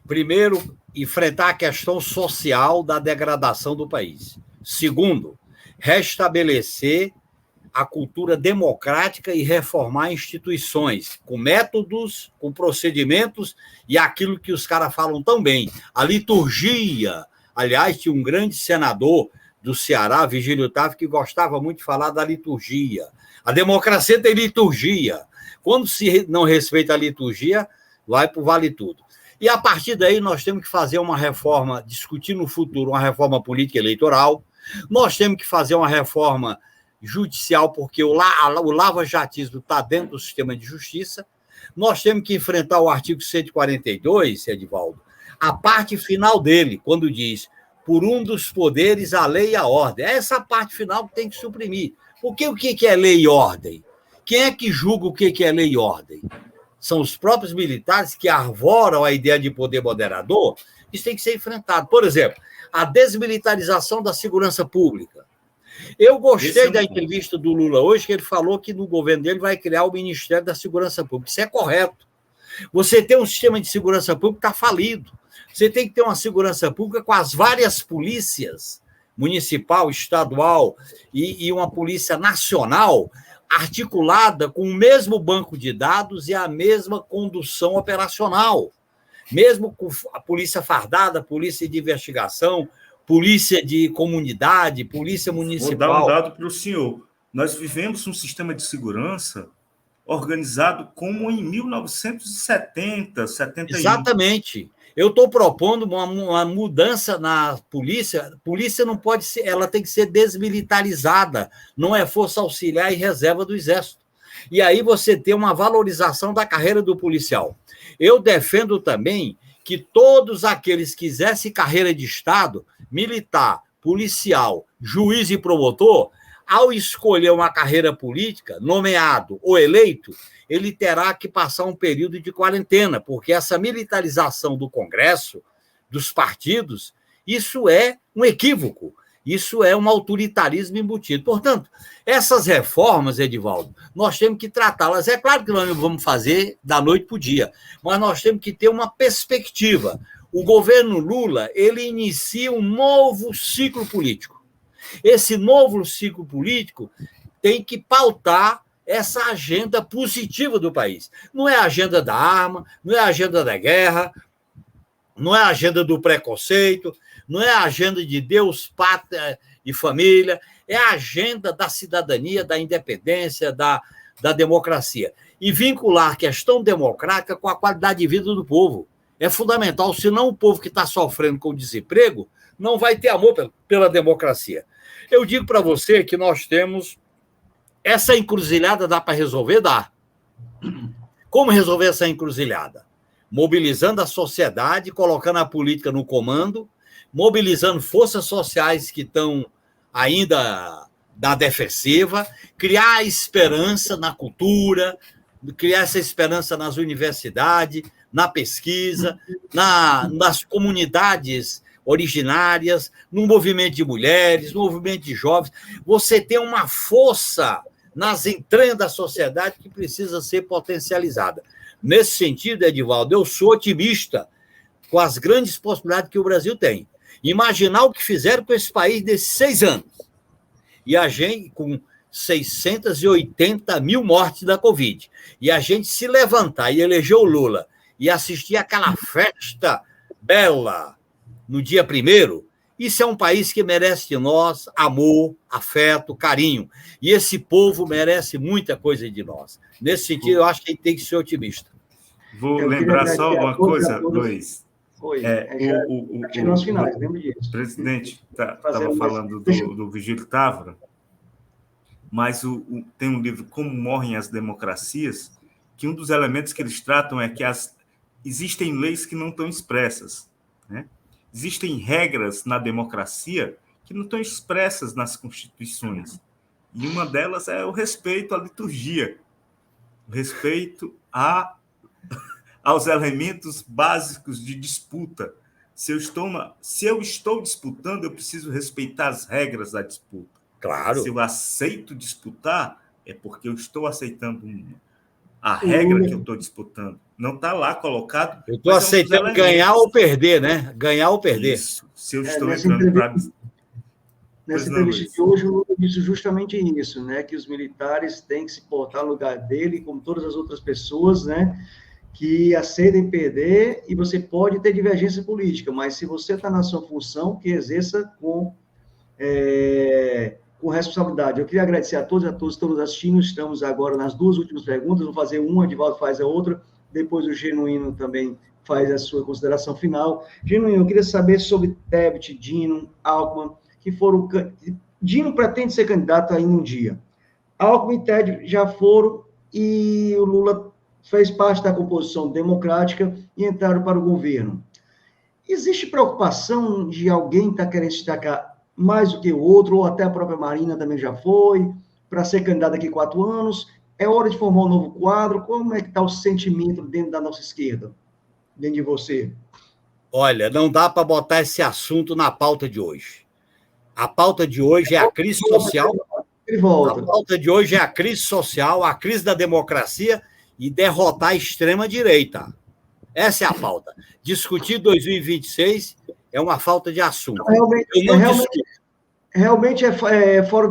S3: Primeiro, enfrentar a questão social da degradação do país. Segundo, restabelecer a cultura democrática e reformar instituições, com métodos, com procedimentos e aquilo que os caras falam tão bem, a liturgia. Aliás, tinha um grande senador do Ceará, Vigílio Távora, que gostava muito de falar da liturgia. A democracia tem liturgia. Quando se não respeita a liturgia, vai para o vale tudo. E, a partir daí, nós temos que fazer uma reforma, discutir no futuro uma reforma política eleitoral, nós temos que fazer uma reforma judicial, porque o lava-jatismo está dentro do sistema de justiça, nós temos que enfrentar o artigo 142, Edivaldo, a parte final dele, quando diz, por um dos poderes, a lei e a ordem. É essa parte final que tem que suprimir. Porque o que é lei e ordem? Quem é que julga o que é lei e ordem? São os próprios militares que arvoram a ideia de poder moderador. Isso tem que ser enfrentado. Por exemplo, a desmilitarização da segurança pública. Eu gostei da entrevista do Lula hoje, que ele falou que no governo dele vai criar o Ministério da Segurança Pública. Isso é correto. Você tem um sistema de segurança pública que está falido. Você tem que ter uma segurança pública com as várias polícias, municipal, estadual e uma polícia nacional, articulada com o mesmo banco de dados e a mesma condução operacional. Mesmo com a polícia fardada, polícia de investigação, polícia de comunidade, polícia municipal.
S4: Vou dar um dado para o senhor. Nós vivemos um sistema de segurança organizado como em 1970, 71.
S3: Exatamente. Eu estou propondo uma mudança na polícia. A polícia não pode ser, ela tem que ser desmilitarizada, não é força auxiliar e reserva do Exército. E aí você tem uma valorização da carreira do policial. Eu defendo também que todos aqueles que quisessem carreira de Estado, militar, policial, juiz e promotor, ao escolher uma carreira política, nomeado ou eleito, ele terá que passar um período de quarentena, porque essa militarização do Congresso, dos partidos, isso é um equívoco, isso é um autoritarismo embutido. Portanto, essas reformas, Edivaldo, nós temos que tratá-las. É claro que nós não vamos fazer da noite para o dia, mas nós temos que ter uma perspectiva. O governo Lula, ele inicia um novo ciclo político. Esse novo ciclo político tem que pautar essa agenda positiva do país. Não é a agenda da arma, não é a agenda da guerra, não é a agenda do preconceito, não é a agenda de Deus, pátria e família, é a agenda da cidadania, da independência, da democracia. E vincular a questão democrática com a qualidade de vida do povo. É fundamental, senão o povo que está sofrendo com o desemprego não vai ter amor pela democracia. Eu digo para você que nós temos essa encruzilhada, dá para resolver? Dá. Como resolver essa encruzilhada? Mobilizando a sociedade, colocando a política no comando, mobilizando forças sociais que estão ainda da defensiva, criar esperança na cultura, criar essa esperança nas universidades, na pesquisa, nas comunidades originárias, no movimento de mulheres, no movimento de jovens. Você tem uma força nas entranhas da sociedade que precisa ser potencializada. Nesse sentido, Edivaldo, eu sou otimista com as grandes possibilidades que o Brasil tem. Imaginar o que fizeram com esse país nesses 6 anos. E a gente, com 680 mil mortes da Covid, e a gente se levantar e eleger o Lula e assistir aquela festa bela no dia 1º, isso é um país que merece de nós amor, afeto, carinho. E esse povo merece muita coisa de nós. Nesse sentido, eu acho que a gente tem que ser otimista.
S4: Vou lembrar só uma coisa, Luiz.
S2: Oi,
S4: nos finais, lembra disso. O presidente estava falando do Vigílio Távora, mas tem um livro, Como Morrem as Democracias, que um dos elementos que eles tratam é que existem leis que não estão expressas, né? Existem regras na democracia que não estão expressas nas constituições. E uma delas é o respeito à liturgia, o respeito aos elementos básicos de disputa. Se eu estou disputando, eu preciso respeitar as regras da disputa.
S3: Claro.
S4: Se eu aceito disputar, é porque eu estou aceitando a regra que eu estou disputando. Não está lá colocado.
S3: Eu estou aceitando ganhar ou perder, né? Ganhar ou perder.
S4: Isso. Se eu estou entrando para...
S2: Nessa entrevista de hoje, o Lula disse justamente isso, né? Que os militares têm que se portar no lugar dele, como todas as outras pessoas, né? Que aceitem perder, e você pode ter divergência política, mas se você está na sua função, que exerça com responsabilidade. Eu queria agradecer a todos que estão nos assistindo. Estamos agora nas 2 últimas perguntas, vou fazer uma, o Edivaldo faz a outra, depois o Genuíno também faz a sua consideração final. Genuíno, eu queria saber sobre Tebet, Dino, Alckmin, que foram... Dino pretende ser candidato ainda um dia. Alckmin e Tebet já foram, e o Lula fez parte da composição democrática e entraram para o governo. Existe preocupação de alguém estar querendo se destacar mais do que o outro, ou até a própria Marina também já foi, para ser candidata daqui a 4 anos? É hora de formar um novo quadro? Como é que está o sentimento dentro da nossa esquerda, dentro de você?
S3: Olha, não dá para botar esse assunto na pauta de hoje. A pauta de hoje é a crise social. A pauta de hoje é a crise social, a crise da democracia e derrotar a extrema-direita. Essa é a pauta. Discutir 2026 é uma falta de assunto.
S2: Realmente é fora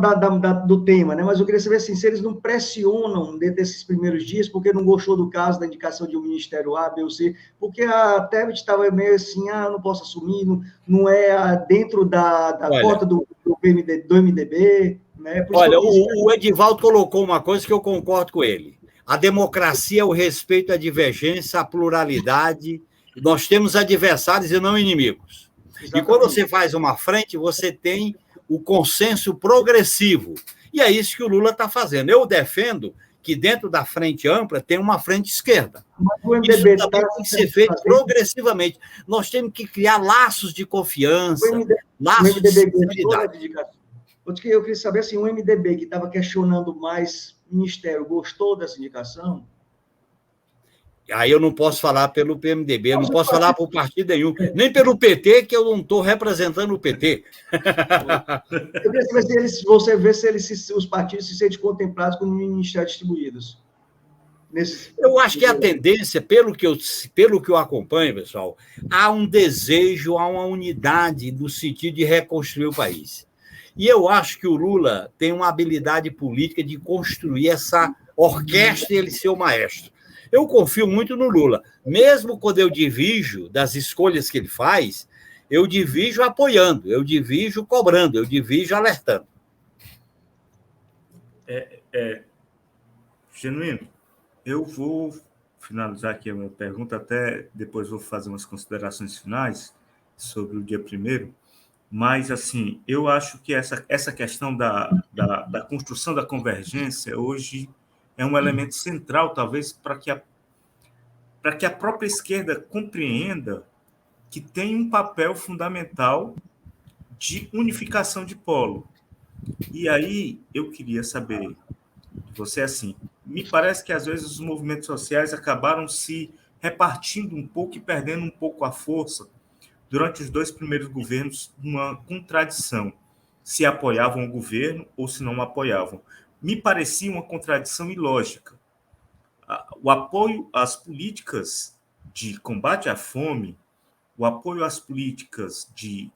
S2: do tema, né? Mas eu queria saber assim, se eles não pressionam dentro desses primeiros dias, porque não gostou do caso da indicação de um ministério A, B ou C, porque a Tebet estava meio assim, não posso assumir, não é dentro da cota do MDB, né?
S3: Olha, o Edivaldo colocou uma coisa que eu concordo com ele. A democracia é o respeito à divergência, à pluralidade. Nós temos adversários e não inimigos. Exatamente. E quando você faz uma frente, você tem o consenso progressivo. E é isso que o Lula está fazendo. Eu defendo que dentro da frente ampla tem uma frente esquerda. Mas o MDB isso também tem que ser feito progressivamente. Nós temos que criar laços de confiança, laços de sinceridade.
S2: Eu queria saber, assim, o MDB que estava questionando mais o Ministério, gostou dessa indicação?
S3: Aí eu não posso falar pelo PMDB, eu não posso falar por partido nenhum, nem pelo PT, que eu não estou representando o PT.
S2: Eu queria saber se você vê se os partidos se sentem contemplados como ministérios distribuídos.
S3: Eu acho que a tendência, pelo que eu acompanho, pessoal, há um desejo, há uma unidade no sentido de reconstruir o país. E eu acho que o Lula tem uma habilidade política de construir essa orquestra e ele ser o maestro. Eu confio muito no Lula. Mesmo quando eu divijo das escolhas que ele faz, eu divijo apoiando, eu divijo cobrando, eu divijo alertando.
S4: Genuíno, eu vou finalizar aqui a minha pergunta, até depois vou fazer umas considerações finais sobre o dia 1º. Mas, assim, eu acho que essa questão da construção da convergência hoje é um elemento central, talvez, para que a própria esquerda compreenda que tem um papel fundamental de unificação de polo. E aí eu queria saber de você, assim, me parece que às vezes os movimentos sociais acabaram se repartindo um pouco e perdendo um pouco a força durante os 2 primeiros governos, uma contradição, se apoiavam o governo ou se não apoiavam. Me parecia uma contradição ilógica. O apoio às políticas de combate à fome, o apoio às políticas de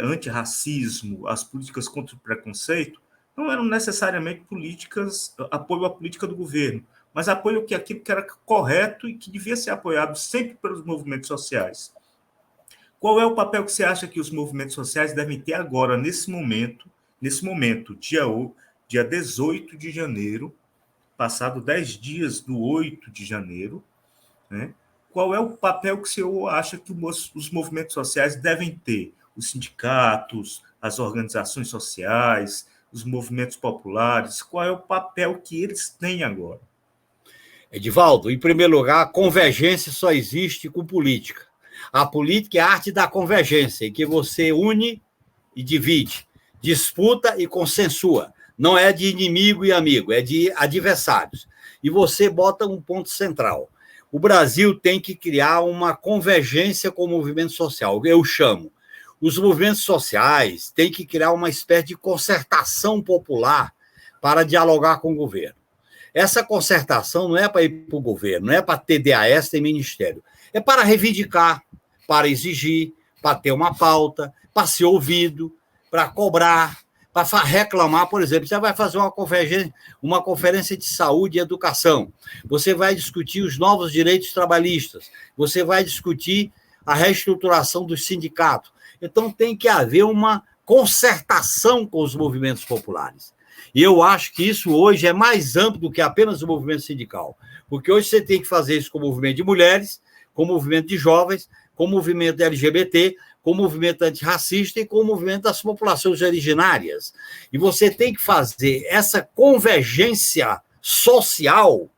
S4: antirracismo, às políticas contra o preconceito, não eram necessariamente apoio à política do governo, mas apoio àquilo que era correto e que devia ser apoiado sempre pelos movimentos sociais. Qual é o papel que você acha que os movimentos sociais devem ter agora, nesse momento, dia 18 de janeiro, passado 10 dias do 8 de janeiro, né? Qual é o papel que você acha que os movimentos sociais devem ter? Os sindicatos, as organizações sociais, os movimentos populares, qual é o papel que eles têm agora?
S3: Edivaldo, em primeiro lugar, a convergência só existe com política. A política é a arte da convergência, em que você une e divide, disputa e consensua. Não é de inimigo e amigo, é de adversários. E você bota um ponto central. O Brasil tem que criar uma convergência com o movimento social. Eu chamo. Os movimentos sociais têm que criar uma espécie de concertação popular para dialogar com o governo. Essa concertação não é para ir para o governo, não é para ter DAS, ter ministério. É para reivindicar, para exigir, para ter uma pauta, para ser ouvido, para cobrar, para reclamar, por exemplo. Você vai fazer uma conferência de saúde e educação. Você vai discutir os novos direitos trabalhistas. Você vai discutir a reestruturação dos sindicatos. Então, tem que haver uma concertação com os movimentos populares. E eu acho que isso hoje é mais amplo do que apenas o movimento sindical. Porque hoje você tem que fazer isso com o movimento de mulheres, com o movimento de jovens, com o movimento LGBT, com o movimento antirracista e com o movimento das populações originárias. E você tem que fazer essa convergência social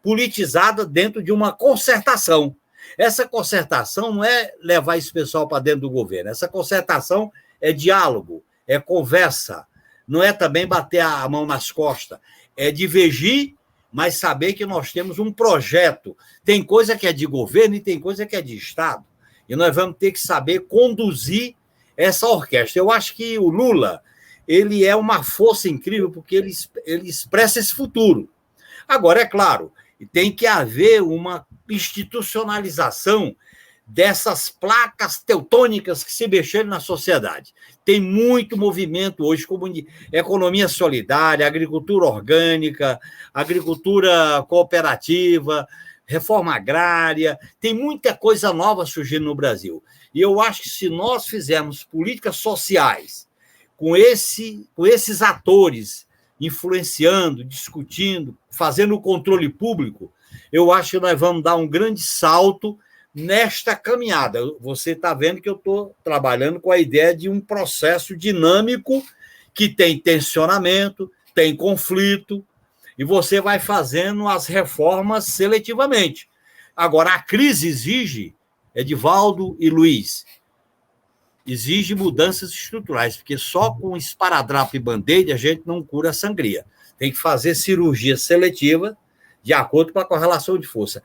S3: politizada dentro de uma concertação. Essa concertação não é levar esse pessoal para dentro do governo. Essa concertação é diálogo, é conversa. Não é também bater a mão nas costas. É divergir, mas saber que nós temos um projeto. Tem coisa que é de governo e tem coisa que é de Estado. E nós vamos ter que saber conduzir essa orquestra. Eu acho que o Lula, ele é uma força incrível porque ele expressa esse futuro. Agora, é claro, tem que haver uma institucionalização dessas placas teutônicas que se mexeram na sociedade. Tem muito movimento hoje, como economia solidária, agricultura orgânica, agricultura cooperativa, reforma agrária, tem muita coisa nova surgindo no Brasil. E eu acho que se nós fizermos políticas sociais com esses atores influenciando, discutindo, fazendo o controle público, eu acho que nós vamos dar um grande salto nesta caminhada. Você está vendo que eu estou trabalhando com a ideia de um processo dinâmico que tem tensionamento, tem conflito, e você vai fazendo as reformas seletivamente. Agora, a crise exige, Edivaldo e Luiz, exige mudanças estruturais, porque só com esparadrapo e band-aid a gente não cura a sangria. Tem que fazer cirurgia seletiva de acordo com a correlação de força.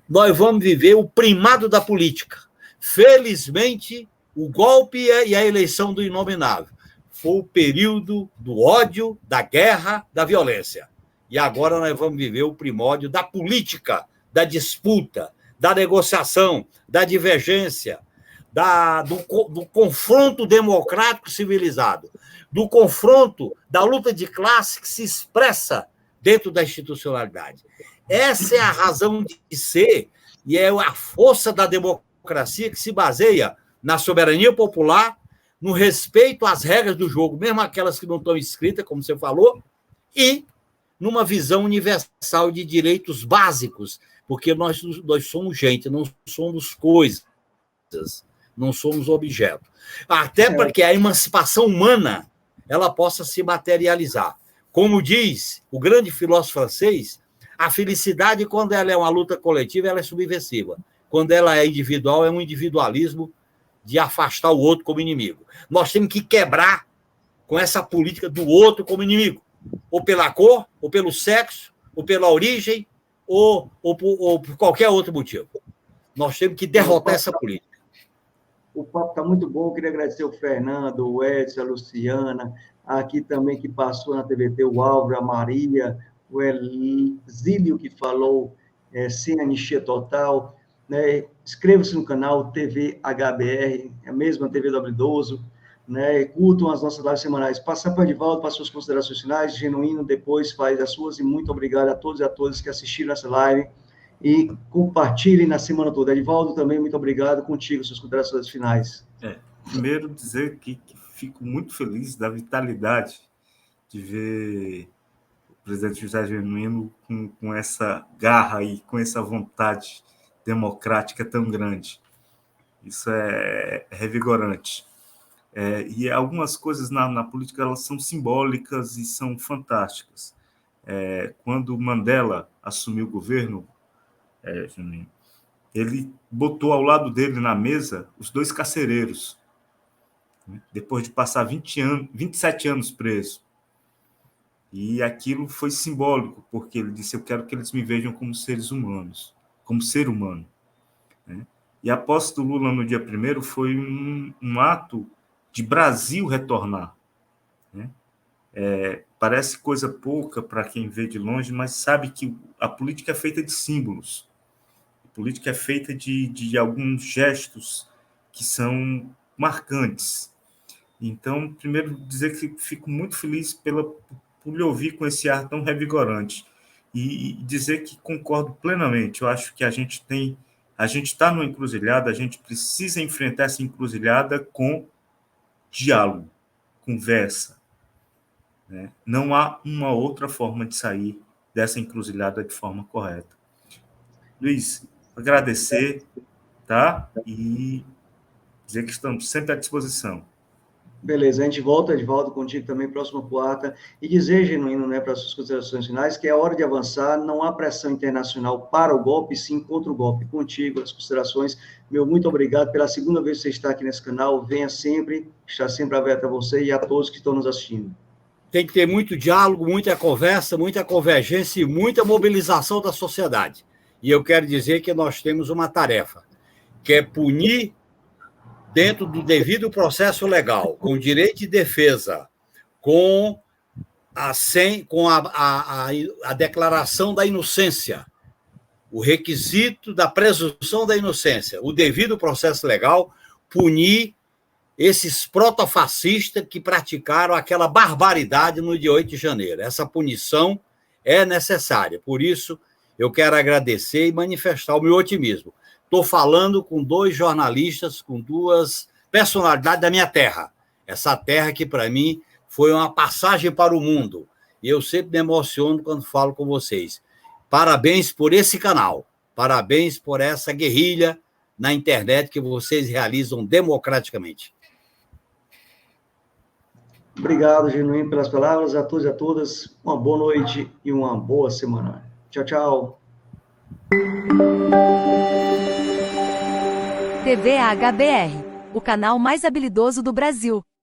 S3: Nós vamos viver o primado da política. Felizmente, o golpe e a eleição do inominável foi o período do ódio, da guerra, da violência. E agora nós vamos viver o primórdio da política, da disputa, da negociação, da divergência, do confronto democrático civilizado, do confronto, da luta de classe que se expressa dentro da institucionalidade. Essa é a razão de ser e é a força da democracia que se baseia na soberania popular, no respeito às regras do jogo, mesmo aquelas que não estão escritas, como você falou, e numa visão universal de direitos básicos, porque nós somos gente, não somos coisas. não somos objeto. Até para que a emancipação humana ela possa se materializar. Como diz o grande filósofo francês, a felicidade, quando ela é uma luta coletiva, ela é subversiva. Quando ela é individual, é um individualismo de afastar o outro como inimigo. Nós temos que quebrar com essa política do outro como inimigo, ou pela cor, ou pelo sexo, ou pela origem, ou por qualquer outro motivo. Nós temos que derrotar essa política.
S2: O papo está muito bom. Eu queria agradecer o Fernando, o Edson, a Luciana, aqui também que passou na TVT, o Álvaro, a Maria, o Elísio, que falou sem anistia total. Né? Inscreva-se no canal TV HBR, é a mesma TV do Habilidoso. Né? Curtam as nossas lives semanais. Passar para o Edivaldo, para as suas considerações finais. Genuíno depois faz as suas. E muito obrigado a todos e a todas que assistiram essa live. E compartilhem na semana toda. Edivaldo, também muito obrigado. Contigo, suas considerações finais.
S4: Primeiro dizer que fico muito feliz da vitalidade de ver o presidente José Genuíno com essa garra e com essa vontade democrática tão grande. Isso é revigorante. E algumas coisas na política elas são simbólicas e são fantásticas. Quando Mandela assumiu o governo, ele botou ao lado dele na mesa os dois carcereiros, né? Depois de passar 27 anos preso. E aquilo foi simbólico, porque ele disse: eu quero que eles me vejam como seres humanos, como ser humano. Né? E a posse do Lula no dia 1º foi um ato de Brasil retornar. Né? Parece coisa pouca para quem vê de longe, mas sabe que a política é feita de símbolos. A política é feita de alguns gestos que são marcantes. Então, primeiro, dizer que fico muito feliz por lhe ouvir com esse ar tão revigorante e dizer que concordo plenamente. Eu acho que a gente está numa encruzilhada, a gente precisa enfrentar essa encruzilhada com diálogo, conversa. Né? Não há uma outra forma de sair dessa encruzilhada de forma correta. Luiz, agradecer, tá? E dizer que estamos sempre à disposição.
S2: Beleza, a gente volta contigo também, próxima quarta, e dizer, Genuíno, né, para as suas considerações finais, que é hora de avançar, não há pressão internacional para o golpe, sim contra o golpe. Contigo, as considerações, meu muito obrigado, pela segunda vez que você está aqui nesse canal, venha sempre, está sempre aberto a você e a todos que estão nos assistindo.
S3: Tem que ter muito diálogo, muita conversa, muita convergência e muita mobilização da sociedade. E eu quero dizer que nós temos uma tarefa, que é punir dentro do devido processo legal, com direito de defesa, com a declaração da inocência, o requisito da presunção da inocência, o devido processo legal, punir esses protofascistas que praticaram aquela barbaridade no dia 8 de janeiro. Essa punição é necessária. Por isso, eu quero agradecer e manifestar o meu otimismo. Estou falando com 2 jornalistas, com 2 personalidades da minha terra. Essa terra que, para mim, foi uma passagem para o mundo. E eu sempre me emociono quando falo com vocês. Parabéns por esse canal. Parabéns por essa guerrilha na internet que vocês realizam democraticamente.
S2: Obrigado, Genuíno, pelas palavras. A todos e a todas, uma boa noite e uma boa semana. Tchau, tchau.
S1: TV HBR, o canal mais habilidoso do Brasil.